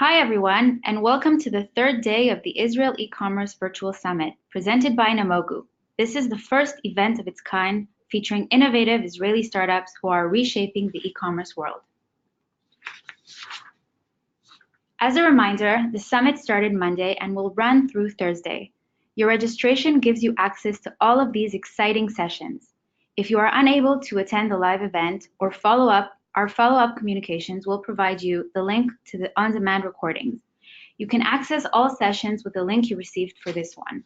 Hi everyone, and welcome to the third day of the Israel eCommerce Virtual Summit, presented by Namogu. This is the first event of its kind, featuring innovative Israeli startups who are reshaping the e-commerce world. As a reminder, the summit started Monday and will run through Thursday. Your registration gives you access to all of these exciting sessions. If you are unable to attend the live event or our follow-up communications will provide you the link to the on-demand recordings. You can access all sessions with the link you received for this one.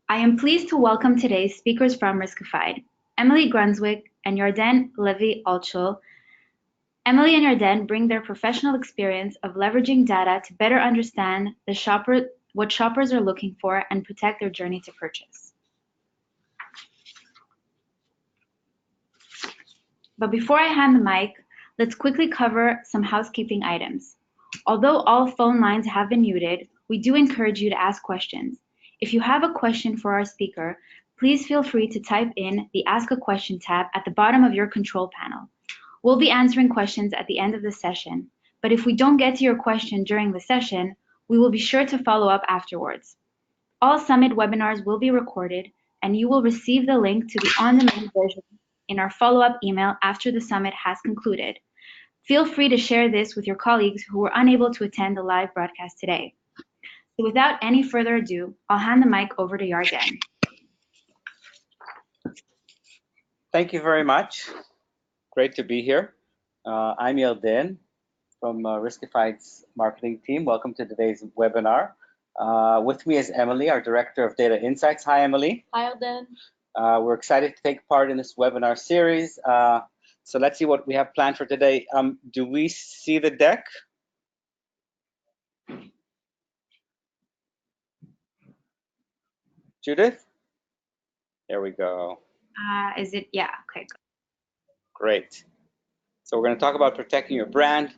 I am pleased to welcome today's speakers from Riskified, Emilie Grunzweig and Yarden Levi Altshull. Emilie and Yarden bring their professional experience of leveraging data to better understand what shoppers are looking for and protect their journey to purchase. But before I hand the mic, let's quickly cover some housekeeping items. Although all phone lines have been muted, we do encourage you to ask questions. If you have a question for our speaker, please feel free to type in the Ask a Question tab at the bottom of your control panel. We'll be answering questions at the end of the session, but if we don't get to your question during the session, we will be sure to follow up afterwards. All Summit webinars will be recorded, and you will receive the link to the on-demand version in our follow-up email after the summit has concluded. Feel free to share this with your colleagues who were unable to attend the live broadcast today. So without any further ado, I'll hand the mic over to Yarden. Thank you very much. Great to be here. I'm Yarden from Riskified's marketing team. Welcome to today's webinar. With me is Emilie, our Director of Data Insights. Hi, Emilie. Hi, Yarden. We're excited to take part in this webinar series. So let's see what we have planned for today. Do we see the deck? Judith? There we go. Is it? Yeah, okay. Great. So we're going to talk about protecting your brand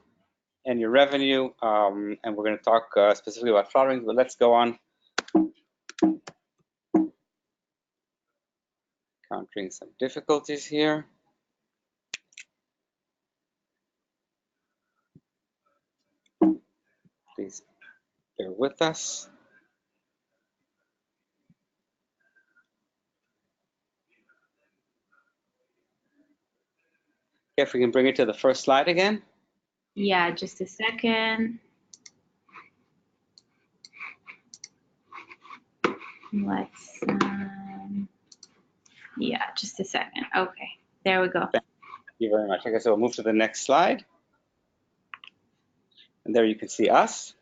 and your revenue, and we're going to talk specifically about fraud rings, but let's go on. Encountering some difficulties here. Please bear with us. If we can bring it to the first slide again. Yeah, just a second. Let's, yeah, just a second. Okay, there we go. Thank you very much. Okay, so we'll move to the next slide. And there you can see us.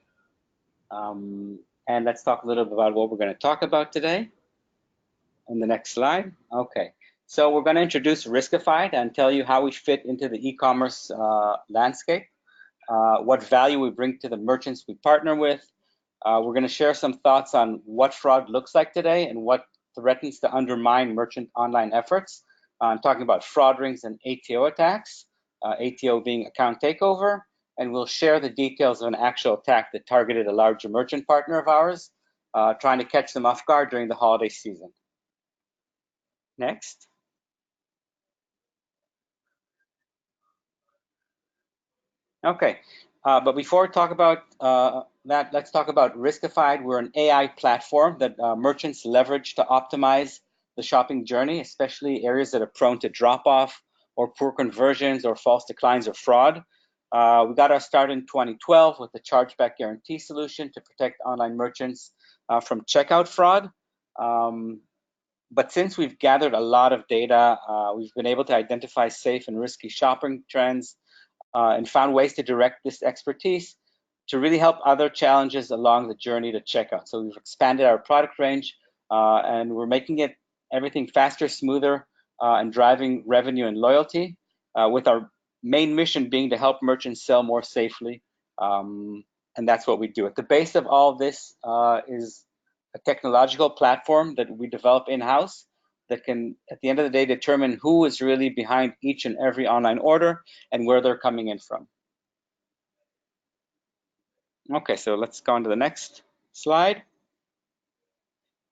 And let's talk a little bit about what we're going to talk about today. On the next slide. Okay, so we're going to introduce Riskified and tell you how we fit into the e-commerce landscape, what value we bring to the merchants we partner with. We're going to share some thoughts on what fraud looks like today and what threatens to undermine merchant online efforts. I'm talking about fraud rings and ATO attacks, ATO being account takeover, and we'll share the details of an actual attack that targeted a larger merchant partner of ours, trying to catch them off guard during the holiday season. Next. Okay, but before we talk about that, let's talk about Riskified. We're an AI platform that merchants leverage to optimize the shopping journey, especially areas that are prone to drop-off or poor conversions or false declines or fraud. We got our start in 2012 with the chargeback guarantee solution to protect online merchants from checkout fraud. But since we've gathered a lot of data, we've been able to identify safe and risky shopping trends and found ways to direct this expertise to really help other challenges along the journey to checkout. So we've expanded our product range and we're making it everything faster, smoother, and driving revenue and loyalty, with our main mission being to help merchants sell more safely. And that's what we do. At the base of all this is a technological platform that we develop in-house that can, at the end of the day, determine who is really behind each and every online order and where they're coming in from. Okay, so let's go on to the next slide.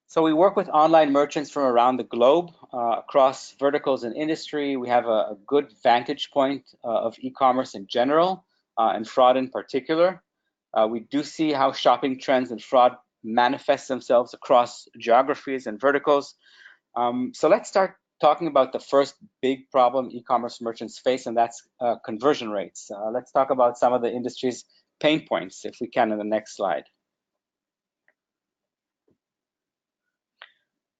So we work with online merchants from around the globe, across verticals and industry. We have a good vantage point of e-commerce in general. and fraud in particular. We do see how shopping trends and fraud manifest themselves across geographies and verticals. So let's start talking about the first big problem e-commerce merchants face, and that's conversion rates. Let's talk about some of the industry's pain points, if we can, in the next slide.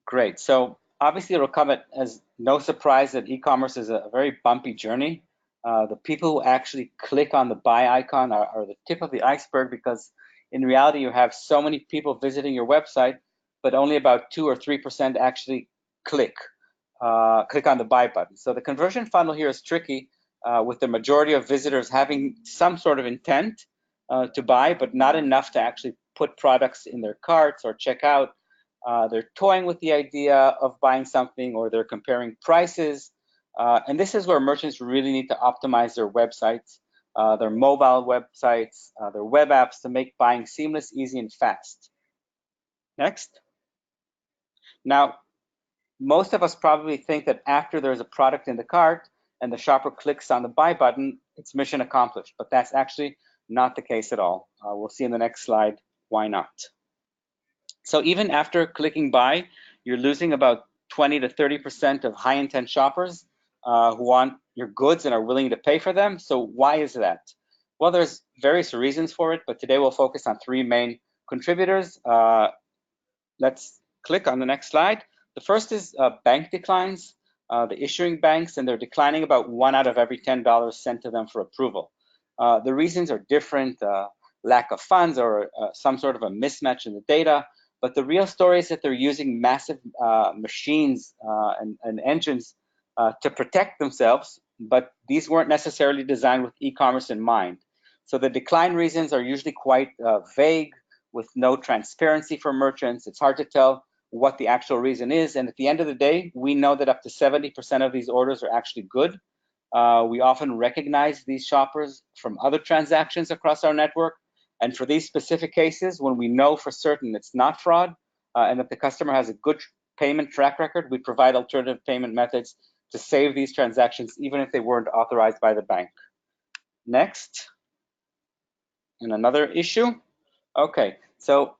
Great. So obviously, it'll come as no surprise that e-commerce is a very bumpy journey. The people who actually click on the buy icon are the tip of the iceberg, because in reality, you have so many people visiting your website, but only about 2 or 3% actually click on the buy button. So the conversion funnel here is tricky, with the majority of visitors having some sort of intent to buy, but not enough to actually put products in their carts or check out. They're toying with the idea of buying something, or they're comparing prices. And this is where merchants really need to optimize their websites, their mobile websites, their web apps, to make buying seamless, easy, and fast. Next. Now, most of us probably think that after there's a product in the cart and the shopper clicks on the buy button, it's mission accomplished, but that's actually not the case at all. We'll see in the next slide why not. So even after clicking buy, you're losing about 20 to 30% of high intent shoppers who want your goods and are willing to pay for them. So why is that? Well, there's various reasons for it, but today we'll focus on 3 main contributors. Let's click on the next slide. The first is bank declines. The issuing banks, and they're declining about 1 out of every $10 sent to them for approval. The reasons are different, lack of funds or some sort of a mismatch in the data. But the real story is that they're using massive machines and engines to protect themselves, but these weren't necessarily designed with e-commerce in mind. So the decline reasons are usually quite vague, with no transparency for merchants. It's hard to tell what the actual reason is. And at the end of the day, we know that up to 70% of these orders are actually good. We often recognize these shoppers from other transactions across our network. And for these specific cases, when we know for certain it's not fraud and that the customer has a good payment track record, we provide alternative payment methods to save these transactions, even if they weren't authorized by the bank. Next. And another issue. Okay, so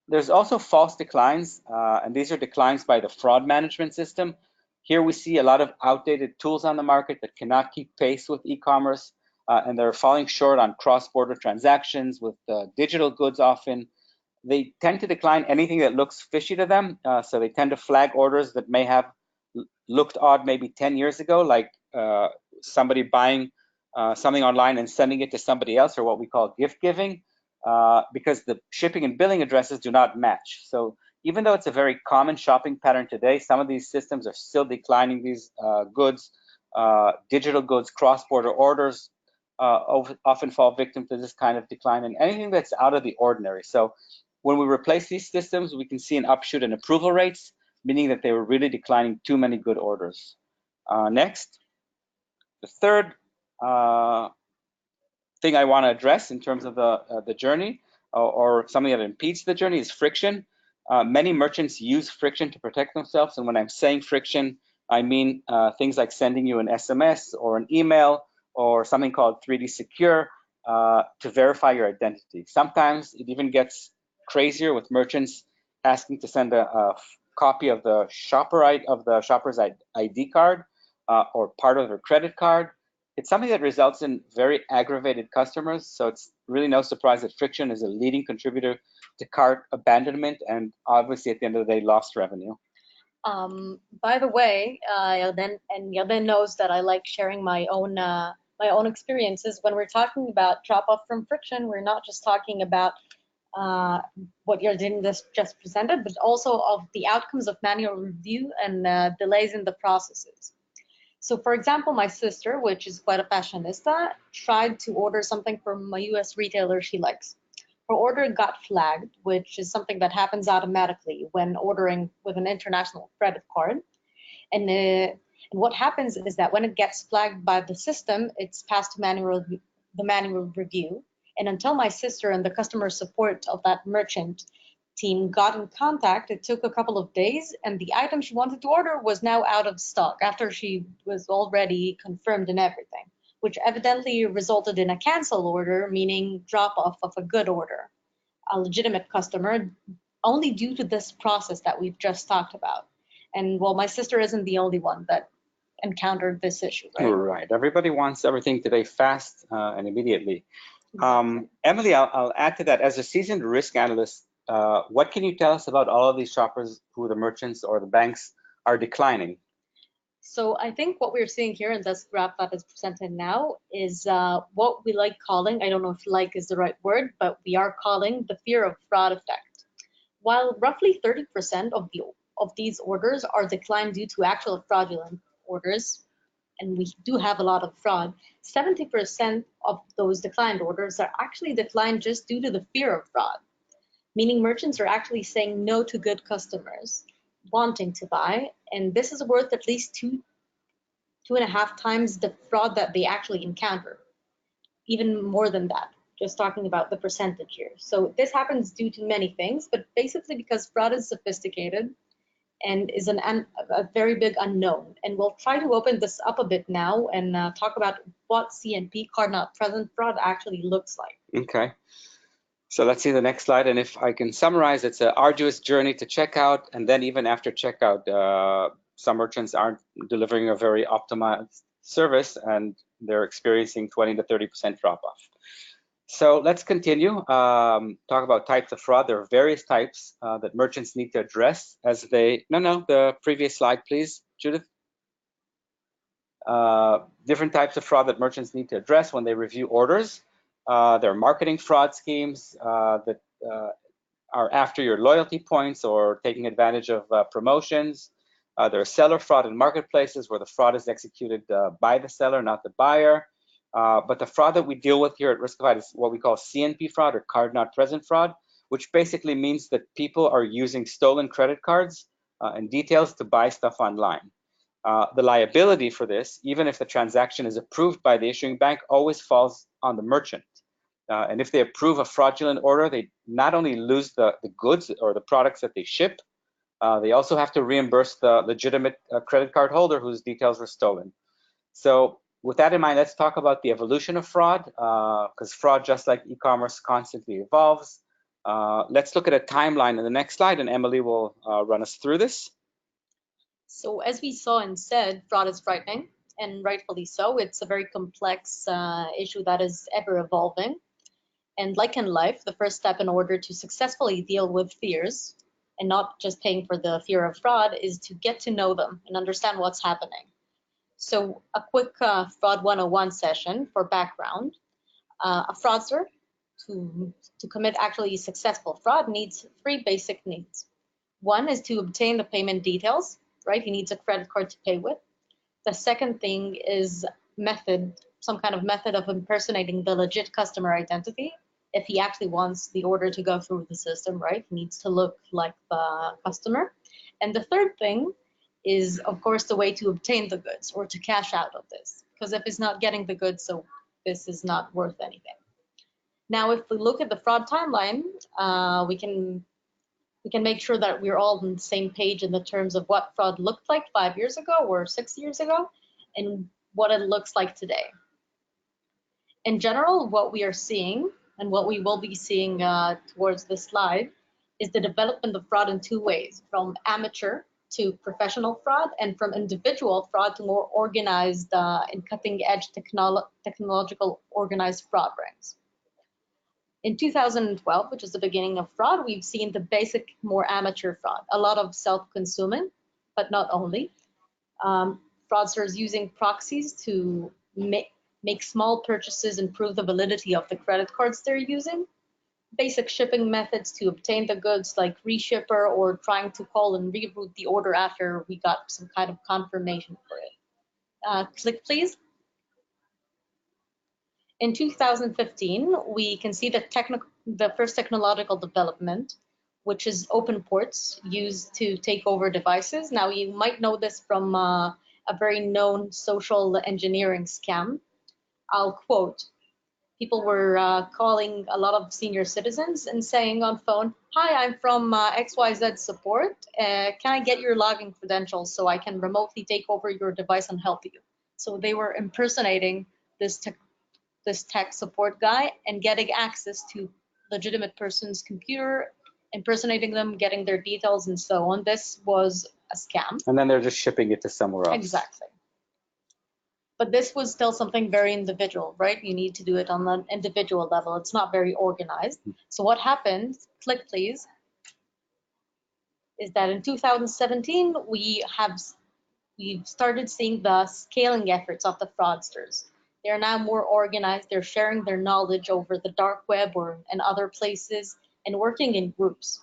there's also false declines, and these are declines by the fraud management system. Here we see a lot of outdated tools on the market that cannot keep pace with e-commerce, and they're falling short on cross-border transactions with digital goods often. They tend to decline anything that looks fishy to them, so they tend to flag orders that may have looked odd maybe 10 years ago, like somebody buying something online and sending it to somebody else, or what we call gift giving. Because the shipping and billing addresses do not match. So even though it's a very common shopping pattern today, some of these systems are still declining these goods. Digital goods, cross-border orders often fall victim to this kind of decline, and anything that's out of the ordinary. So when we replace these systems, we can see an upshoot in approval rates, meaning that they were really declining too many good orders. Next. The third thing I want to address in terms of the journey, or something that impedes the journey, is friction. Many merchants use friction to protect themselves, and when I'm saying friction, I mean things like sending you an SMS or an email or something called 3D Secure to verify your identity. Sometimes it even gets crazier, with merchants asking to send a copy of the shopper's ID card or part of their credit card. It's something that results in very aggravated customers, so it's really no surprise that friction is a leading contributor to cart abandonment and obviously at the end of the day, lost revenue. By the way, Yarden knows that I like sharing my own experiences. When we're talking about drop off from friction, we're not just talking about what Yarden just presented, but also of the outcomes of manual review and delays in the processes. So for example, my sister, which is quite a fashionista, tried to order something from a US retailer she likes. Her order got flagged, which is something that happens automatically when ordering with an international credit card. And what happens is that when it gets flagged by the system, it's passed to the manual review. And until my sister and the customer support of that merchant team got in contact, it took a couple of days, and the item she wanted to order was now out of stock after she was already confirmed and everything, which evidently resulted in a cancel order, meaning drop off of a good order, a legitimate customer, only due to this process that we've just talked about. And well, my sister isn't the only one that encountered this issue, right? Right. Everybody wants everything today fast and immediately. Emilie, I'll add to that. As a seasoned risk analyst, what can you tell us about all of these shoppers who the merchants or the banks are declining? So I think what we're seeing here in this graph that is presented now is what we like calling, I don't know if like is the right word, but we are calling the fear of fraud effect. While roughly 30% of these orders are declined due to actual fraudulent orders, and we do have a lot of fraud, 70% of those declined orders are actually declined just due to the fear of fraud, meaning merchants are actually saying no to good customers wanting to buy, and this is worth at least two and a half times the fraud that they actually encounter, even more than that, just talking about the percentage here. So this happens due to many things, but basically because fraud is sophisticated and is a very big unknown. And we'll try to open this up a bit now and talk about what CNP, card not present fraud, actually looks like. Okay. So let's see the next slide. And if I can summarize, it's an arduous journey to checkout. And then even after checkout, some merchants aren't delivering a very optimized service and they're experiencing 20 to 30% drop off. So let's continue. Talk about types of fraud. There are various types that merchants need to address as they, the previous slide, please, Judith. Different types of fraud that merchants need to address when they review orders. There are marketing fraud schemes that are after your loyalty points or taking advantage of promotions. There are seller fraud in marketplaces where the fraud is executed by the seller, not the buyer. But the fraud that we deal with here at Riskified is what we call CNP fraud, or card not present fraud, which basically means that people are using stolen credit cards and details to buy stuff online. The liability for this, even if the transaction is approved by the issuing bank, always falls on the merchant. And if they approve a fraudulent order, they not only lose the goods or the products that they ship, they also have to reimburse the legitimate credit card holder whose details were stolen. So with that in mind, let's talk about the evolution of fraud, because fraud, just like e-commerce, constantly evolves. Let's look at a timeline in the next slide, and Emilie will run us through this. So as we saw and said, fraud is frightening, and rightfully so. It's a very complex issue that is ever evolving. And like in life, the first step in order to successfully deal with fears and not just paying for the fear of fraud is to get to know them and understand what's happening. So a quick fraud 101 session for background. A fraudster to commit actually successful fraud needs three basic needs. One is to obtain the payment details, right? He needs a credit card to pay with. The second thing is some kind of method of impersonating the legit customer identity. If he actually wants the order to go through the system, right? He needs to look like the customer. And the third thing is, of course, the way to obtain the goods or to cash out of this. Because if he's not getting the goods, so this is not worth anything. Now, if we look at the fraud timeline, we can make sure that we're all on the same page in the terms of what fraud looked like 5 years ago or 6 years ago and what it looks like today. In general, what we are seeing and what we will be seeing towards this slide is the development of fraud in two ways, from amateur to professional fraud and from individual fraud to more organized and cutting-edge technological organized fraud rings. In 2012, which is the beginning of fraud, we've seen the basic, more amateur fraud, a lot of self-consuming, but not only. Fraudsters using proxies to make small purchases and prove the validity of the credit cards they're using. Basic shipping methods to obtain the goods, like reshipper or trying to call and reroute the order after we got some kind of confirmation for it. Click, please. In 2015, we can see the first technological development, which is open ports used to take over devices. Now, you might know this from a very known social engineering scam. I'll quote, people were calling a lot of senior citizens and saying on phone, "Hi, I'm from XYZ support. Can I get your login credentials so I can remotely take over your device and help you?" So they were impersonating this tech support guy and getting access to legitimate person's computer, impersonating them, getting their details, and so on. This was a scam. And then they're just shipping it to somewhere else. Exactly. But this was still something very individual, right? You need to do it on an individual level. It's not very organized. So what happened, click please, is that in 2017, we've started seeing the scaling efforts of the fraudsters. They are now more organized. They're sharing their knowledge over the dark web and other places and working in groups.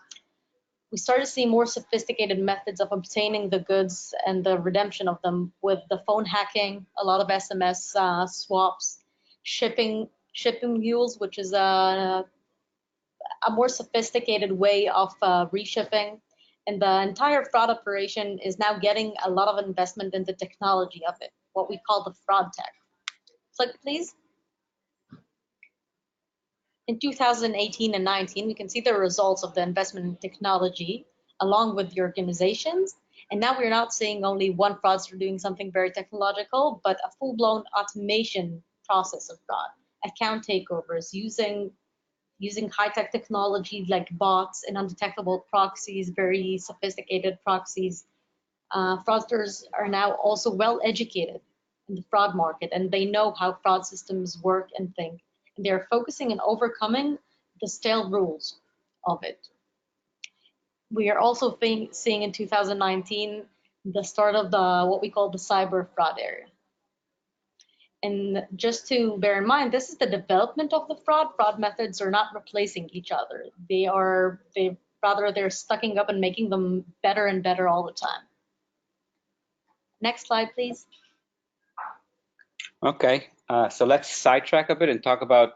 We started seeing more sophisticated methods of obtaining the goods and the redemption of them with the phone hacking, a lot of SMS swaps, shipping mules, which is a more sophisticated way of reshipping. And the entire fraud operation is now getting a lot of investment in the technology of it, what we call the fraud tech. Click, please. In 2018 and 19, we can see the results of the investment in technology along with the organizations. And now we're not seeing only one fraudster doing something very technological, but a full-blown automation process of fraud, account takeovers, using high-tech technology like bots and undetectable proxies, very sophisticated proxies. Fraudsters are now also well educated in the fraud market, and they know how fraud systems work and think. And they're focusing on overcoming the stale rules of it. We are also seeing in 2019 the start of what we call the cyber fraud area. And just to bear in mind, this is the development of the fraud. Fraud methods are not replacing each other. They're stacking up and making them better and better all the time. Next slide, please. Okay, so let's sidetrack a bit and talk about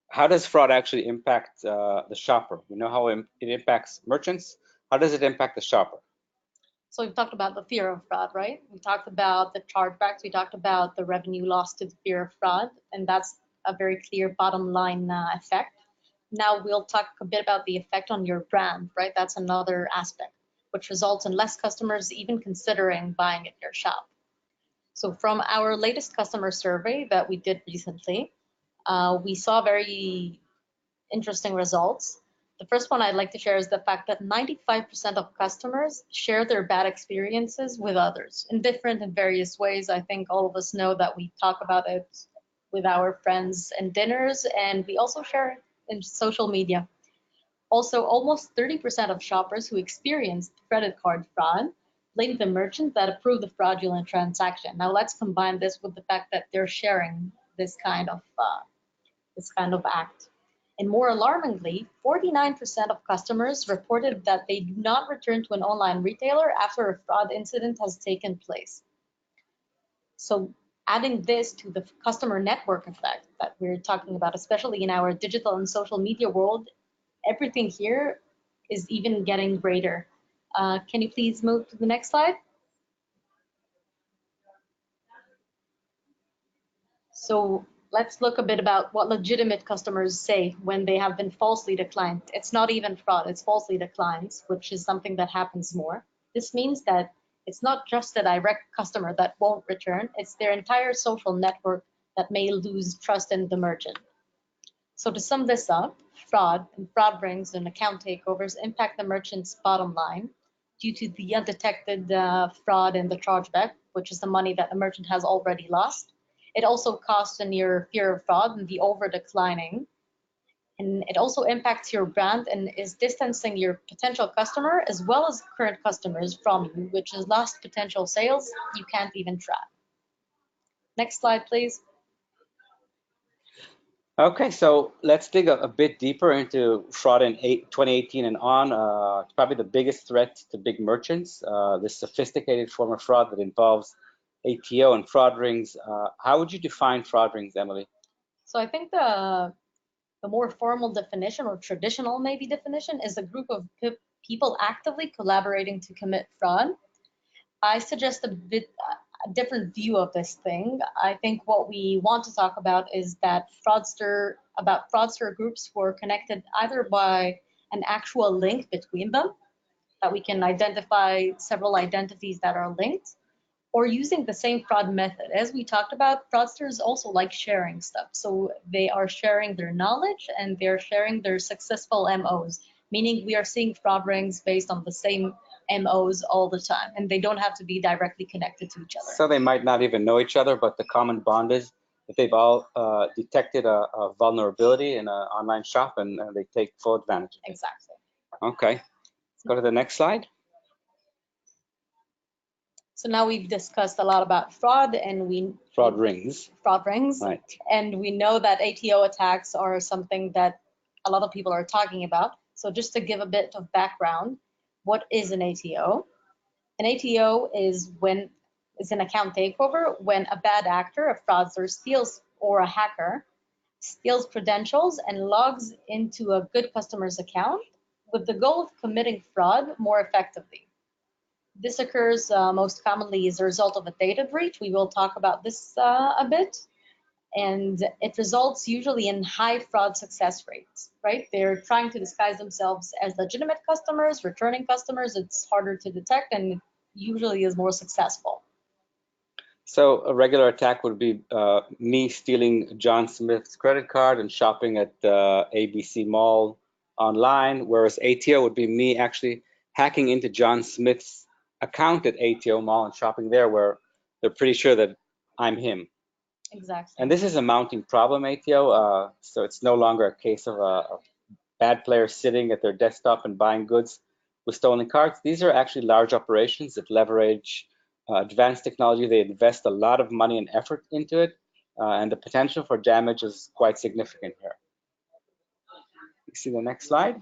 how does fraud actually impact the shopper? We know how it impacts merchants. How does it impact the shopper? So we've talked about the fear of fraud, right? We talked about the chargebacks. We talked about the revenue lost to the fear of fraud, and that's a very clear bottom line effect. Now we'll talk a bit about the effect on your brand, right? That's another aspect, which results in less customers even considering buying at your shop. So from our latest customer survey that we did recently, we saw very interesting results. The first one I'd like to share is the fact that 95% of customers share their bad experiences with others in different and various ways. I think all of us know that we talk about it with our friends and dinners, and we also share it in social media. Also, almost 30% of shoppers who experienced credit card fraud blame the merchant that approved the fraudulent transaction. Now let's combine this with the fact that they're sharing this kind of act. And more alarmingly, 49% of customers reported that they do not return to an online retailer after a fraud incident has taken place. So adding this to the customer network effect that we're talking about, especially in our digital and social media world, everything here is even getting greater. Can you please move to the next slide? So let's look a bit about what legitimate customers say when they have been falsely declined. It's not even fraud, it's falsely declined, which is something that happens more. This means that it's not just a direct customer that won't return, it's their entire social network that may lose trust in the merchant. So to sum this up, fraud and fraud rings and account takeovers impact the merchant's bottom line due to the undetected fraud and the chargeback, which is the money that the merchant has already lost. It also costs in your fear of fraud and the over-declining. And it also impacts your brand and is distancing your potential customer as well as current customers from you, which is lost potential sales you can't even track. Next slide, please. Okay, so let's dig a bit deeper into fraud in 2018 and on. It's probably the biggest threat to big merchants, this sophisticated form of fraud that involves ATO and fraud rings. How would you define fraud rings, Emilie? So I think the more formal definition, or traditional maybe definition, is a group of people actively collaborating to commit fraud. I suggest a different view of this thing. I think what we want to talk about is that fraudster groups who are connected either by an actual link between them, that we can identify several identities that are linked, or using the same fraud method. As we talked about, fraudsters also like sharing stuff. So they are sharing their knowledge and they're sharing their successful MOs, meaning we are seeing fraud rings based on the same MOs all the time, and they don't have to be directly connected to each other. So they might not even know each other, but the common bond is that they've all detected a vulnerability in an online shop, and they take full advantage of it. Exactly. Okay, let's go to the next slide. So now we've discussed a lot about fraud, and fraud rings. Right. And we know that ATO attacks are something that a lot of people are talking about. So just to give a bit of background, what is an ATO? An ATO is an account takeover when a bad actor, a fraudster, steals, or a hacker steals credentials and logs into a good customer's account with the goal of committing fraud more effectively. This occurs most commonly as a result of a data breach. We will talk about this a bit. And it results usually in high fraud success rates, right? They're trying to disguise themselves as legitimate customers, returning customers. It's harder to detect and it usually is more successful. So a regular attack would be me stealing John Smith's credit card and shopping at ABC Mall online, whereas ATO would be me actually hacking into John Smith's account at ATO Mall and shopping there, where they're pretty sure that I'm him. Exactly. And this is a mounting problem, ATO. So it's no longer a case of a bad player sitting at their desktop and buying goods with stolen cards. These are actually large operations that leverage advanced technology. They invest a lot of money and effort into it, and the potential for damage is quite significant here. You see the next slide?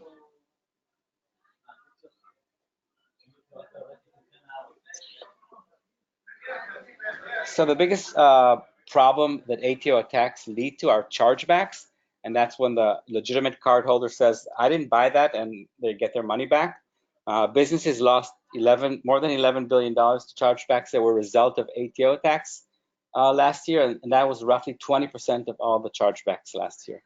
So the biggest problem that ATO attacks lead to are chargebacks, and that's when the legitimate cardholder says, I didn't buy that, and they get their money back. Businesses lost more than $11 billion to chargebacks that were a result of ATO attacks last year, and that was roughly 20% of all the chargebacks last year.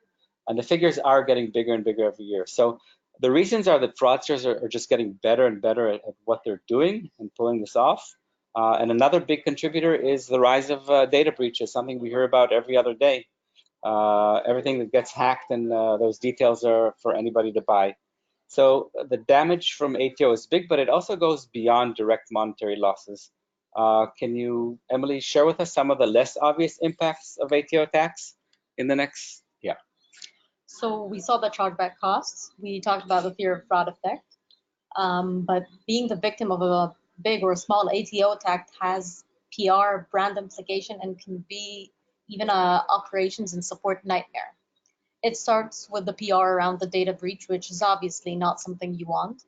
And the figures are getting bigger and bigger every year. So the reasons are that fraudsters are just getting better and better at what they're doing and pulling this off. And another big contributor is the rise of data breaches, something we hear about every other day. Everything that gets hacked, and those details are for anybody to buy. So the damage from ATO is big, but it also goes beyond direct monetary losses. Can you, Emilie, share with us some of the less obvious impacts of ATO attacks in the next? Yeah. So we saw the chargeback costs. We talked about the fear of fraud effect. But being the victim of a big or small ATO attack has PR, brand implication, and can be even a operations and support nightmare. It starts with the PR around the data breach, which is obviously not something you want.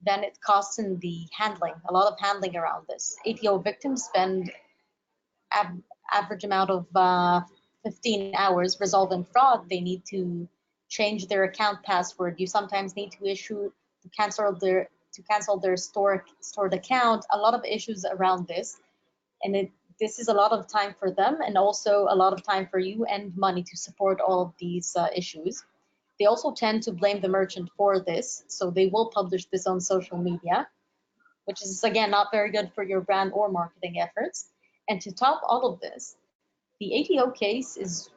Then it costs in the handling, a lot of handling around this. ATO victims spend average amount of 15 hours resolving fraud. They need to change their account password. You sometimes need to issue to cancel their stored account. A lot of issues around this, and this is a lot of time for them, and also a lot of time for you and money to support all of these issues. They also tend to blame the merchant for this, so they will publish this on social media, which is again not very good for your brand or marketing efforts. And to top all of this, the ATO case is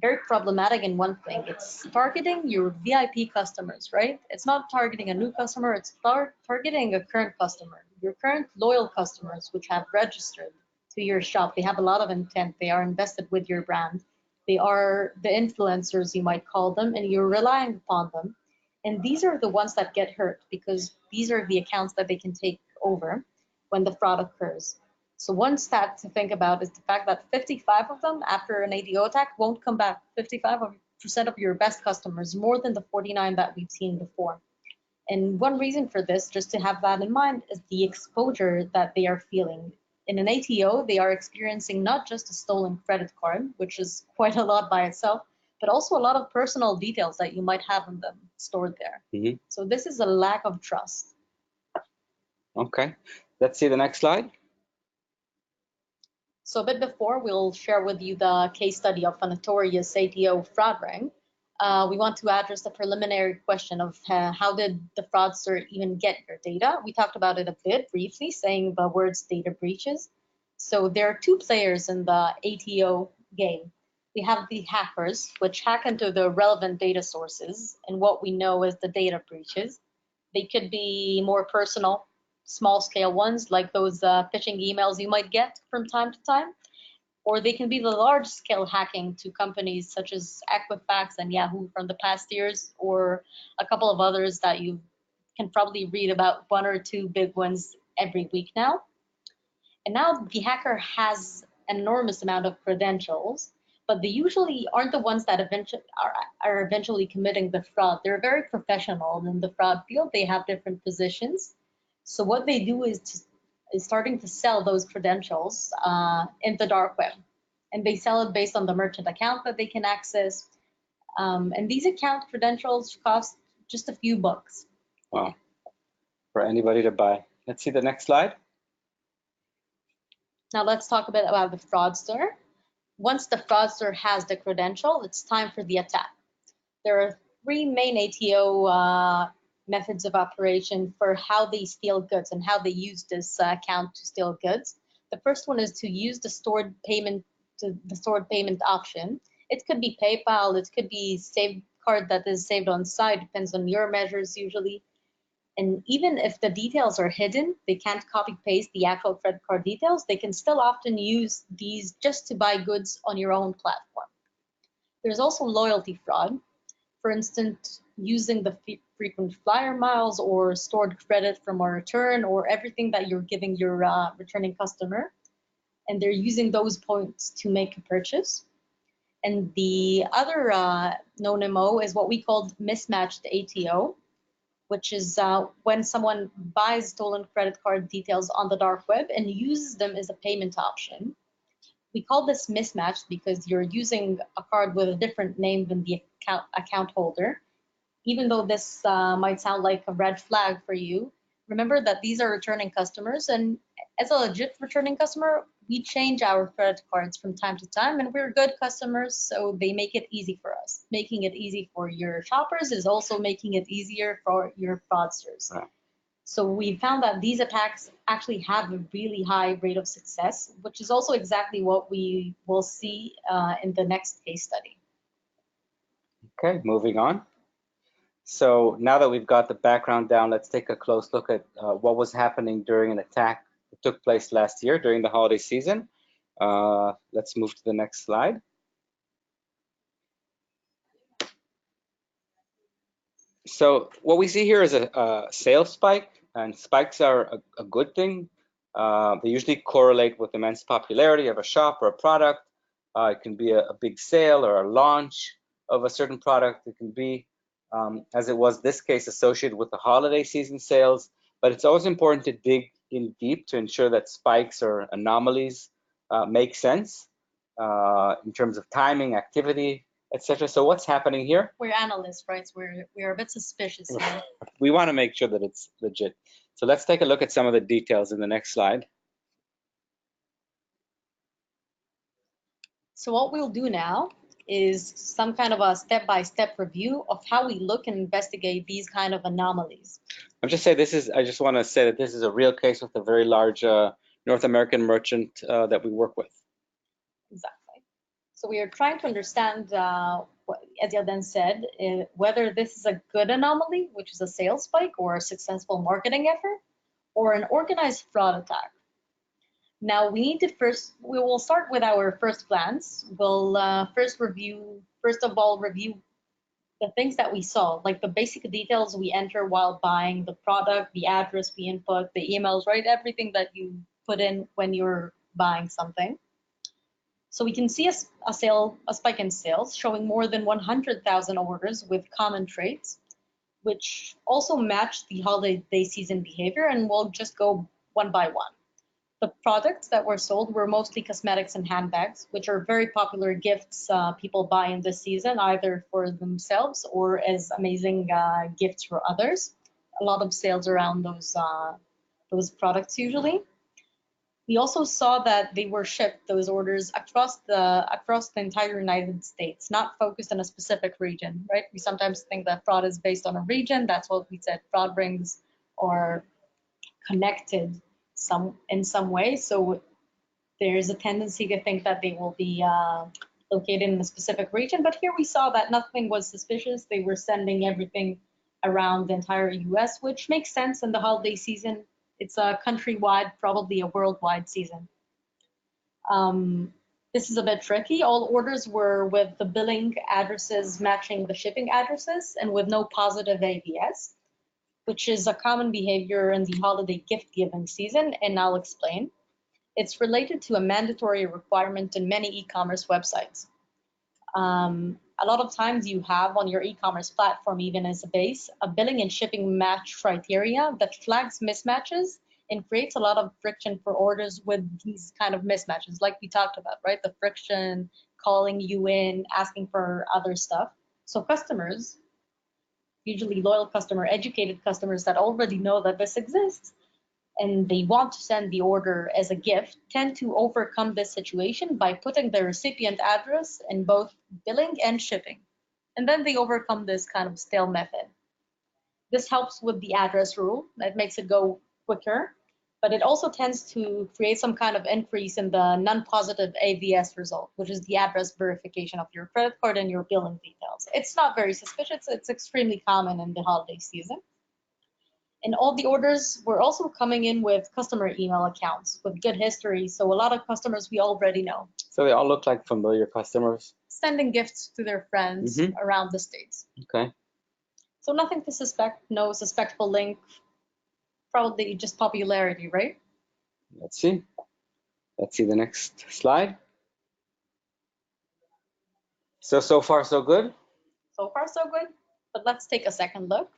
very problematic in one thing. It's targeting your VIP customers, right? It's not targeting a new customer, it's targeting a current customer, your current loyal customers, which have registered to your shop. They have a lot of intent. They are invested with your brand. They are the influencers, you might call them, and you're relying upon them. And these are the ones that get hurt because these are the accounts that they can take over when the fraud occurs. So one stat to think about is the fact that 55 of them after an ATO attack won't come back. 55% of your best customers, more than the 49 that we've seen before. And one reason for this, just to have that in mind, is the exposure that they are feeling. In an ATO, they are experiencing not just a stolen credit card, which is quite a lot by itself, but also a lot of personal details that you might have in them stored there. Mm-hmm. So this is a lack of trust. Okay, let's see the next slide. So a bit before, we'll share with you the case study of a notorious ATO fraud ring. We want to address the preliminary question of how did the fraudster even get your data? We talked about it a bit briefly, saying the words data breaches. So there are two players in the ATO game. We have the hackers, which hack into the relevant data sources and what we know as the data breaches. They could be more personal, small-scale ones, like those phishing emails you might get from time to time, or they can be the large-scale hacking to companies such as Equifax and Yahoo from the past years, or a couple of others that you can probably read about, one or two big ones every week now. And now the hacker has an enormous amount of credentials, but they usually aren't the ones that are eventually committing the fraud. They're very professional in the fraud field. They have different positions. So what they do is starting to sell those credentials in the dark web. And they sell it based on the merchant account that they can access. And these account credentials cost just a few bucks. Wow. For anybody to buy. Let's see the next slide. Now let's talk a bit about the fraudster. Once the fraudster has the credential, it's time for the attack. There are three main ATO methods of operation for how they steal goods and how they use this account to steal goods. The first one is to use the stored payment option. It could be PayPal, it could be saved card that is saved on site, depends on your measures usually. And even if the details are hidden, they can't copy paste the actual credit card details, they can still often use these just to buy goods on your own platform. There's also loyalty fraud. For instance, using the frequent flyer miles or stored credit from a return or everything that you're giving your returning customer. And they're using those points to make a purchase. And the other known MO is what we call mismatched ATO, which is when someone buys stolen credit card details on the dark web and uses them as a payment option. We call this mismatched because you're using a card with a different name than the account holder. Even though this might sound like a red flag for you, remember that these are returning customers, and as a legit returning customer, we change our credit cards from time to time, and we're good customers, so they make it easy for us. Making it easy for your shoppers is also making it easier for your fraudsters. Wow. So we found that these attacks actually have a really high rate of success, which is also exactly what we will see in the next case study. Okay, moving on. So now that we've got the background down, let's take a close look at what was happening during an attack that took place last year during the holiday season. Let's move to the next slide. So what we see here is a sales spike, and spikes are a good thing. They usually correlate with immense popularity of a shop or a product. It can be a big sale or a launch of a certain product. It can be, as it was this case, associated with the holiday season sales. But it's always important to dig in deep to ensure that spikes or anomalies make sense in terms of timing, activity, etc. So what's happening here? We're analysts, right? So we are a bit suspicious here. We want to make sure that it's legit. So let's take a look at some of the details in the next slide. So what we'll do now is some kind of a step-by-step review of how we look and investigate these kind of anomalies. I just want to say that this is a real case with a very large North American merchant that we work with. Exactly. So we are trying to understand, as Yarden said, whether this is a good anomaly, which is a sales spike or a successful marketing effort, or an organized fraud attack. Now we will start with our first glance. We'll first of all review the things that we saw, like the basic details we enter while buying the product, the address we input, the emails, right? Everything that you put in when you're buying something. So we can see a spike in sales showing more than 100,000 orders with common traits, which also match the holiday season behavior, and we'll just go one by one. The products that were sold were mostly cosmetics and handbags, which are very popular gifts people buy in this season, either for themselves or as amazing gifts for others. A lot of sales around those products usually. We also saw that they were shipped, those orders, across the entire United States, not focused on a specific region, right? We sometimes think that fraud is based on a region. That's what we said, fraud rings are connected in some way. So there's a tendency to think that they will be located in a specific region. But here we saw that nothing was suspicious. They were sending everything around the entire US, which makes sense in the holiday season. It's a countrywide, probably a worldwide season. This is a bit tricky. All orders were with the billing addresses matching the shipping addresses and with no positive AVS, which is a common behavior in the holiday gift giving season, and I'll explain. It's related to a mandatory requirement in many e-commerce websites. A lot of times you have on your e-commerce platform, even as a base, a billing and shipping match criteria that flags mismatches and creates a lot of friction for orders with these kind of mismatches, like we talked about, right? The friction, calling you in, asking for other stuff. So customers, usually loyal customer, educated customers that already know that this exists, and they want to send the order as a gift, tend to overcome this situation by putting the recipient address in both billing and shipping. And then they overcome this kind of stale method. This helps with the address rule. That makes it go quicker, but it also tends to create some kind of increase in the non-positive AVS result, which is the address verification of your credit card and your billing details. It's not very suspicious. It's extremely common in the holiday season. And all the orders were also coming in with customer email accounts with good history. So a lot of customers we already know. So they all look like familiar customers. Sending gifts to their friends around the States. Okay. So nothing to suspect, no suspectful link, probably just popularity, right? Let's see. Let's see the next slide. So far, so good? So far, so good. But let's take a second look.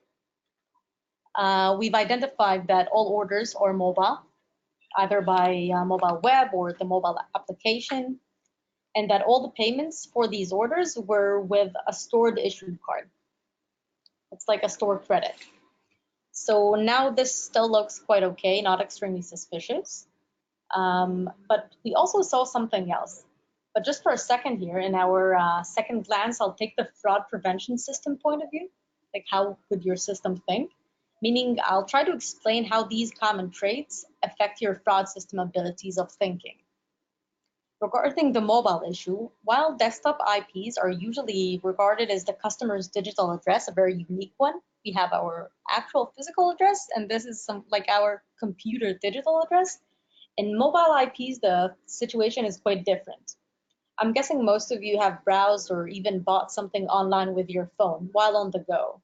We've identified that all orders are mobile, either by mobile web or the mobile application, and that all the payments for these orders were with a stored issued card. It's like a stored credit. So now this still looks quite okay, not extremely suspicious. But we also saw something else. But just for a second here, in our second glance, I'll take the fraud prevention system point of view. Like, how could your system think? Meaning, I'll try to explain how these common traits affect your fraud system abilities of thinking. Regarding the mobile issue, while desktop IPs are usually regarded as the customer's digital address, a very unique one, we have our actual physical address, and this is like our computer digital address. In mobile IPs, the situation is quite different. I'm guessing most of you have browsed or even bought something online with your phone while on the go.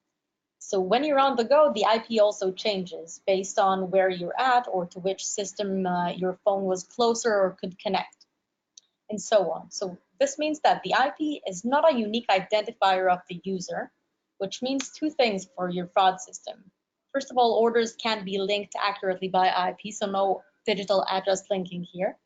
So when you're on the go, the IP also changes based on where you're at or to which system your phone was closer or could connect, and so on. So this means that the IP is not a unique identifier of the user, which means two things for your fraud system. First of all, orders can't be linked accurately by IP, so no digital address linking here.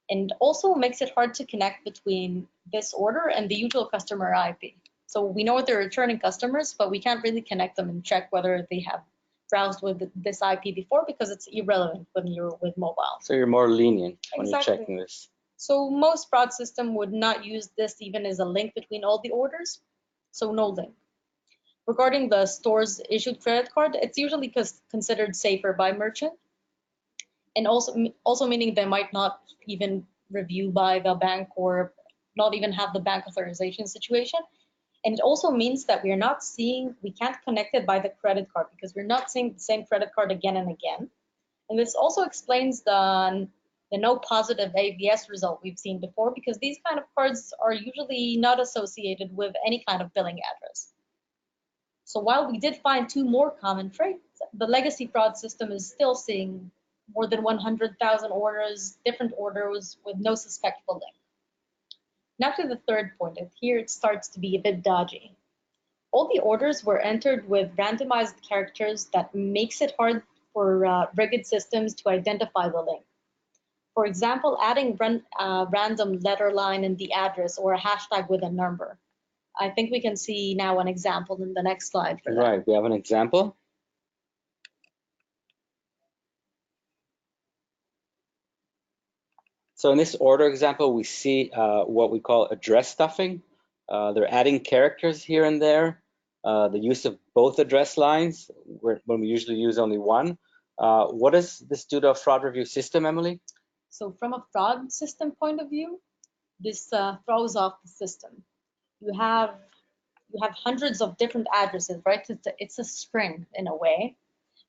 And also makes it hard to connect between this order and the usual customer IP. So we know they're returning customers, but we can't really connect them and check whether they have browsed with this IP before, because it's irrelevant when you're with mobile. So you're more lenient when you're checking this. So most fraud system would not use this even as a link between all the orders, so no link. Regarding the store's issued credit card, it's usually considered safer by merchant, and also meaning they might not even review by the bank or not even have the bank authorization situation. And it also means that we can't connect it by the credit card because we're not seeing the same credit card again and again. And this also explains the no positive AVS result we've seen before, because these kind of cards are usually not associated with any kind of billing address. So while we did find two more common traits, the legacy fraud system is still seeing more than 100,000 orders, different orders with no suspectful link. Now to the third point, and here it starts to be a bit dodgy. All the orders were entered with randomized characters that makes it hard for rigged systems to identify the link. For example, adding random letter line in the address or a hashtag with a number. I think we can see now an example in the next slide for that. Right, we have an example. So in this order example, we see what we call address stuffing. They're adding characters here and there. The use of both address lines when we usually use only one. What does this do to a fraud review system, Emily? So from a fraud system point of view, this throws off the system. You have hundreds of different addresses, right? It's a string in a way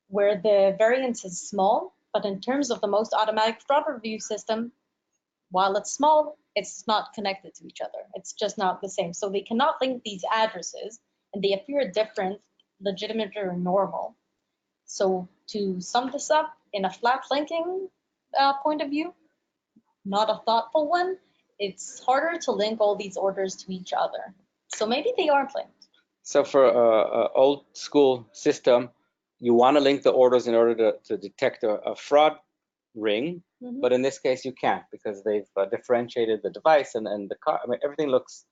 where the variance is small, but in terms of the most automatic fraud review system, while it's small, it's not connected to each other. It's just not the same. So they cannot link these addresses, and they appear different, legitimate or normal. So to sum this up, in a flat linking point of view, not a thoughtful one, it's harder to link all these orders to each other. So maybe they aren't linked. So for an old school system, you want to link the orders in order to detect a fraud ring, but in this case you can't because they've differentiated the device and the car. I mean, everything looks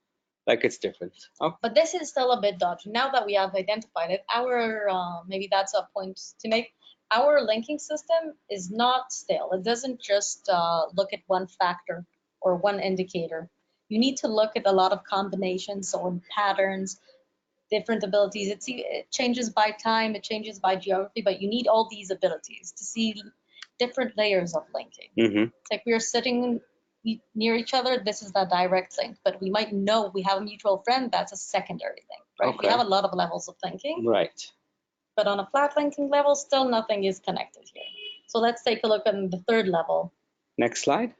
like it's different. Oh. But this is still a bit dodgy. Now that we have identified it, our maybe that's a point to make. Our linking system is not stale. It doesn't just look at one factor or one indicator. You need to look at a lot of combinations or patterns, different abilities. It changes by time, it changes by geography, but you need all these abilities to see different layers of linking. It's like we are sitting near each other, this is the direct link, but we might know we have a mutual friend, that's a secondary link, right? Okay. We have a lot of levels of linking. Right. But on a flat linking level, still nothing is connected here. So let's take a look at the third level. Next slide.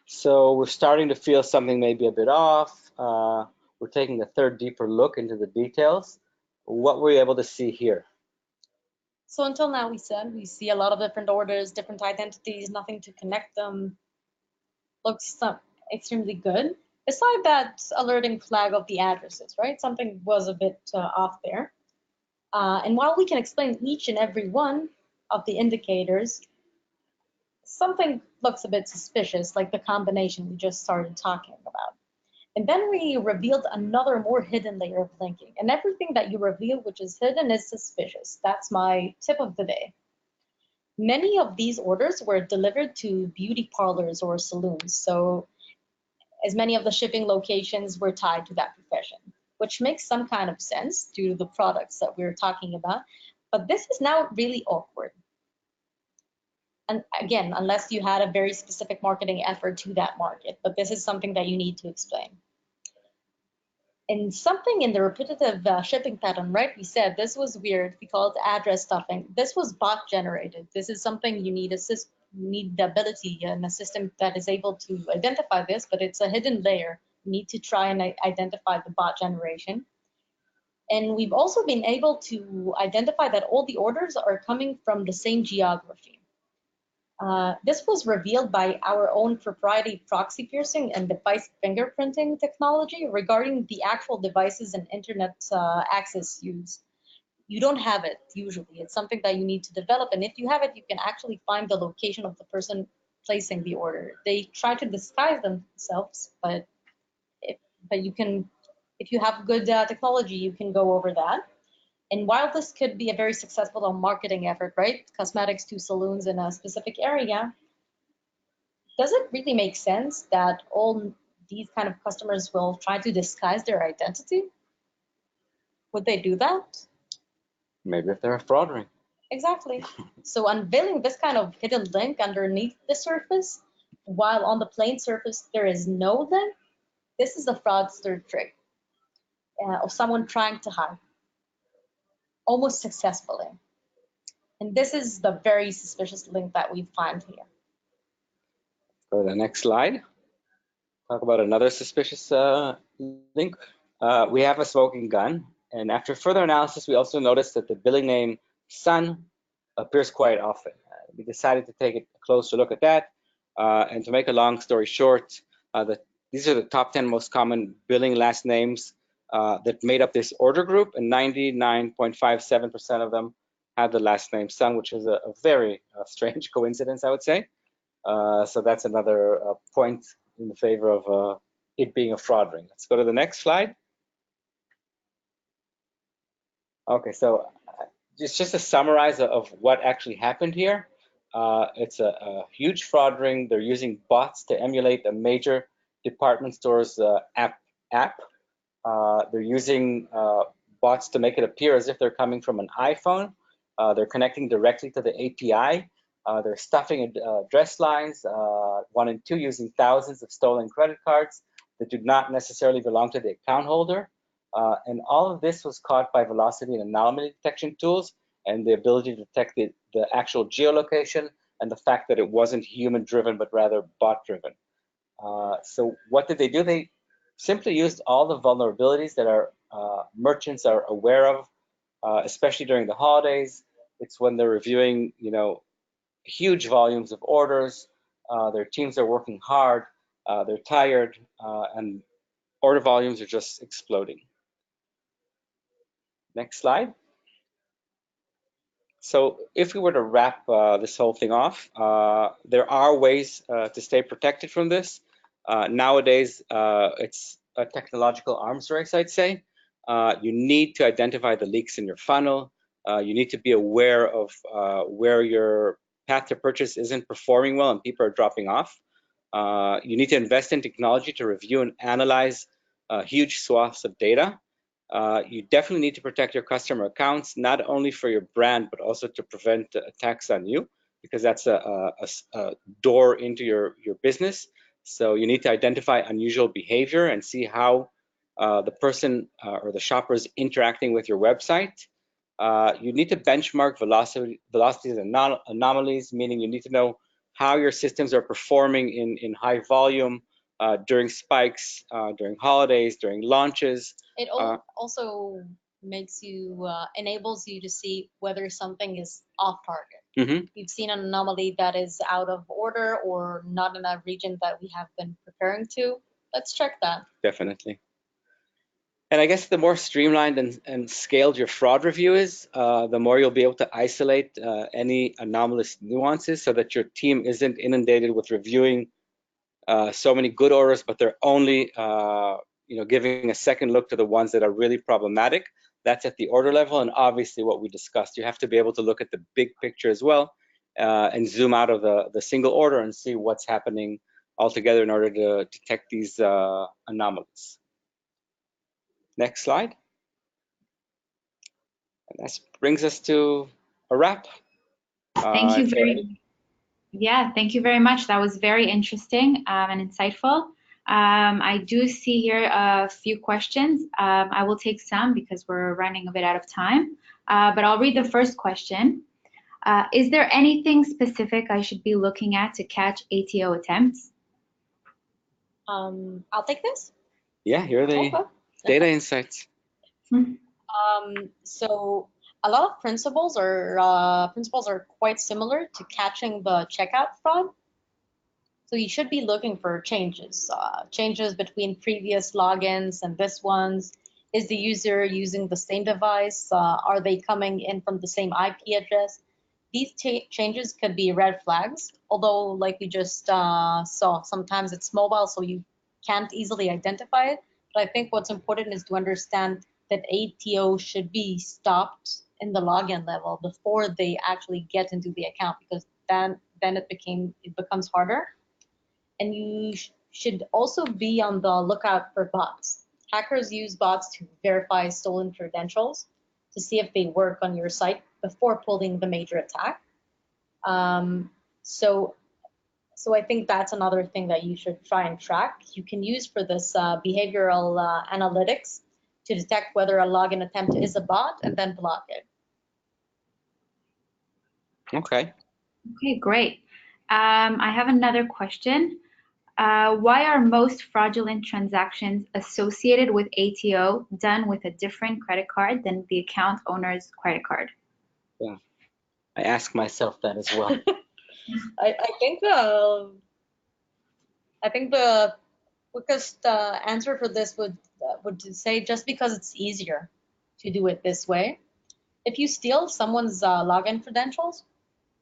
So we're starting to feel something maybe a bit off. We're taking a third deeper look into the details. What were you able to see here? So until now, we see a lot of different orders, different identities, nothing to connect them. Looks extremely good. Beside that alerting flag of the addresses, right? Something was a bit off there. And while we can explain each and every one of the indicators, something looks a bit suspicious, like the combination we just started talking about. And then we revealed another more hidden layer of linking. And everything that you reveal which is hidden is suspicious. That's my tip of the day. Many of these orders were delivered to beauty parlors or saloons. So as many of the shipping locations were tied to that profession, which makes some kind of sense due to the products that we're talking about. But this is now really awkward. And again, unless you had a very specific marketing effort to that market, but this is something that you need to explain. And something in the repetitive shipping pattern, right? We said this was weird. We call it address stuffing. This was bot generated. This is something you need the ability and a system that is able to identify this, but it's a hidden layer. You need to try and identify the bot generation. And we've also been able to identify that all the orders are coming from the same geography. This was revealed by our own proprietary proxy piercing and device fingerprinting technology regarding the actual devices and internet access use. You don't have it usually. It's something that you need to develop. And if you have it, you can actually find the location of the person placing the order. They try to disguise themselves, but you can, if you have good technology, you can go over that. And while this could be a very successful marketing effort, right? Cosmetics to saloons in a specific area, does it really make sense that all these kind of customers will try to disguise their identity? Would they do that? Maybe if they're a fraud ring. Exactly. So unveiling this kind of hidden link underneath the surface, while on the plain surface there is no link, this is a fraudster trick of someone trying to hide, almost successfully. And this is the very suspicious link that we find here. Go to the next slide. Talk about another suspicious link. We have a smoking gun, and after further analysis, we also noticed that the billing name Sun appears quite often. We decided to take a closer look at that, and to make a long story short, these are the top 10 most common billing last names that made up this order group, and 99.57% of them had the last name Sun, which is a very strange coincidence, I would say. So that's another point in the favor of it being a fraud ring. Let's go to the next slide. Okay, so it's just a summarize of what actually happened here. It's a huge fraud ring. They're using bots to emulate a major department store's app. They're using bots to make it appear as if they're coming from an iPhone. They're connecting directly to the API. They're stuffing address lines, 1 and 2, using thousands of stolen credit cards that do not necessarily belong to the account holder. And all of this was caught by velocity and anomaly detection tools, and the ability to detect the actual geolocation and the fact that it wasn't human-driven, but rather bot-driven. So what did they do? They simply used all the vulnerabilities that our merchants are aware of, especially during the holidays. It's when they're reviewing, huge volumes of orders. Their teams are working hard. They're tired, and order volumes are just exploding. Next slide. So if we were to wrap this whole thing off, there are ways to stay protected from this. Nowadays, it's a technological arms race, I'd say. You need to identify the leaks in your funnel. You need to be aware of where your path to purchase isn't performing well and people are dropping off. You need to invest in technology to review and analyze huge swaths of data. You definitely need to protect your customer accounts, not only for your brand, but also to prevent attacks on you, because that's a door into your business. So you need to identify unusual behavior and see how the person or the shopper is interacting with your website. You need to benchmark velocities and anomalies, meaning you need to know how your systems are performing in high volume, during spikes, during holidays, during launches. It also makes you, enables you to see whether something is off target. Mm-hmm. You've seen an anomaly that is out of order or not in a region that we have been preparing to. Let's check that. Definitely. And I guess the more streamlined and scaled your fraud review is, the more you'll be able to isolate any anomalous nuances so that your team isn't inundated with reviewing so many good orders, but they're only giving a second look to the ones that are really problematic. That's at the order level, and obviously what we discussed. You have to be able to look at the big picture as well, and zoom out of the single order and see what's happening altogether in order to detect these anomalies. Next slide. And that brings us to a wrap. Thank you thank you very much. That was very interesting and insightful. I do see here a few questions. I will take some because we're running a bit out of time, but I'll read the first question. Is there anything specific I should be looking at to catch ATO attempts? I'll take this. Yeah, here are the data insights. So a lot of principles are quite similar to catching the checkout fraud. So you should be looking for changes between previous logins and this one's. Is the user using the same device? Are they coming in from the same IP address? These changes could be red flags, although like we just saw, sometimes it's mobile, so you can't easily identify it. But I think what's important is to understand that ATO should be stopped in the login level before they actually get into the account, because then it becomes harder. And you should also be on the lookout for bots. Hackers use bots to verify stolen credentials to see if they work on your site before pulling the major attack. So I think that's another thing that you should try and track. You can use for this behavioral analytics to detect whether a login attempt is a bot and then block it. Okay. Okay, great. I have another question. Why are most fraudulent transactions associated with ATO done with a different credit card than the account owner's credit card? Yeah, I ask myself that as well. I think the quickest answer for this would say just because it's easier to do it this way. If you steal someone's login credentials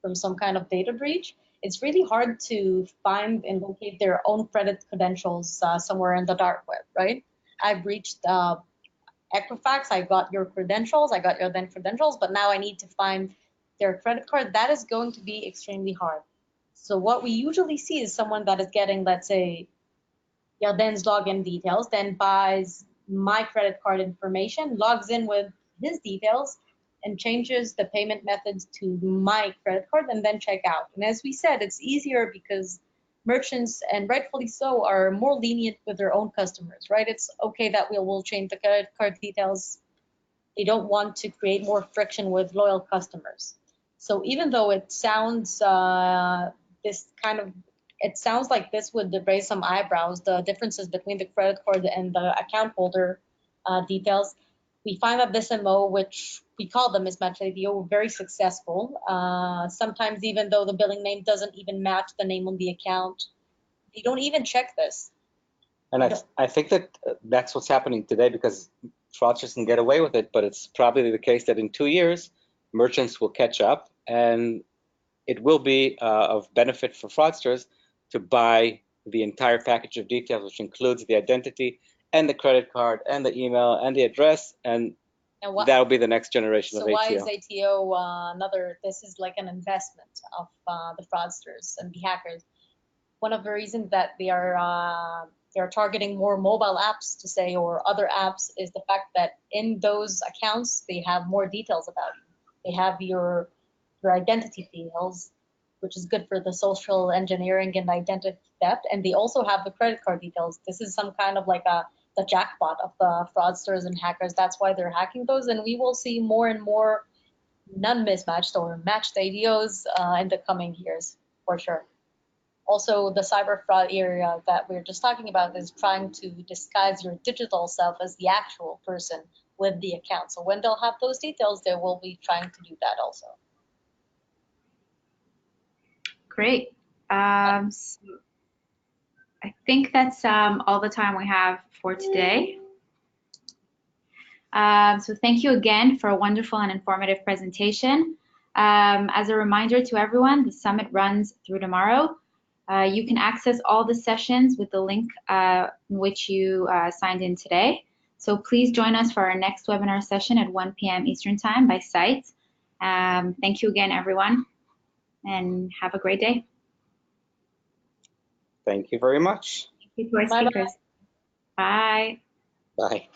from some kind of data breach, it's really hard to find and locate their own credit credentials somewhere in the dark web, right? I breached Equifax, I got your credentials, I got your then credentials, but now I need to find their credit card. That is going to be extremely hard. So what we usually see is someone that is getting, let's say, Yarden's login details, then buys my credit card information, logs in with his details, and changes the payment methods to my credit card and then check out. And as we said, it's easier because merchants, and rightfully so, are more lenient with their own customers, right? It's okay that we'll change the credit card details. They don't want to create more friction with loyal customers. So even though it sounds it sounds like this would raise some eyebrows, the differences between the credit card and the account holder details, we find that this MO, which we call the mismatch IDO, very successful. Sometimes even though the billing name doesn't even match the name on the account, they don't even check this. And I think that that's what's happening today, because fraudsters can get away with it, but it's probably the case that in 2 years, merchants will catch up, and it will be of benefit for fraudsters to buy the entire package of details, which includes the identity and the credit card and the email and the address, and that'll be the next generation of ATO. So why is ATO this is like an investment of the fraudsters and the hackers? One of the reasons that they are targeting more mobile apps to say, or other apps, is the fact that in those accounts, they have more details about you. They have your identity details, which is good for the social engineering and identity theft. And they also have the credit card details. This is some kind of like the jackpot of the fraudsters and hackers. That's why they're hacking those. And we will see more and more non-mismatched or matched IDOs in the coming years, for sure. Also, the cyber fraud area that we're just talking about is trying to disguise your digital self as the actual person with the account. So when they'll have those details, they will be trying to do that also. Great. So I think that's all the time we have for today. So thank you again for a wonderful and informative presentation. As a reminder to everyone, the summit runs through tomorrow. You can access all the sessions with the link which you signed in today. So please join us for our next webinar session at 1 p.m. Eastern Time by site. Thank you again, everyone, and have a great day. Thank you very much. Thank you to our speakers. Bye. Bye.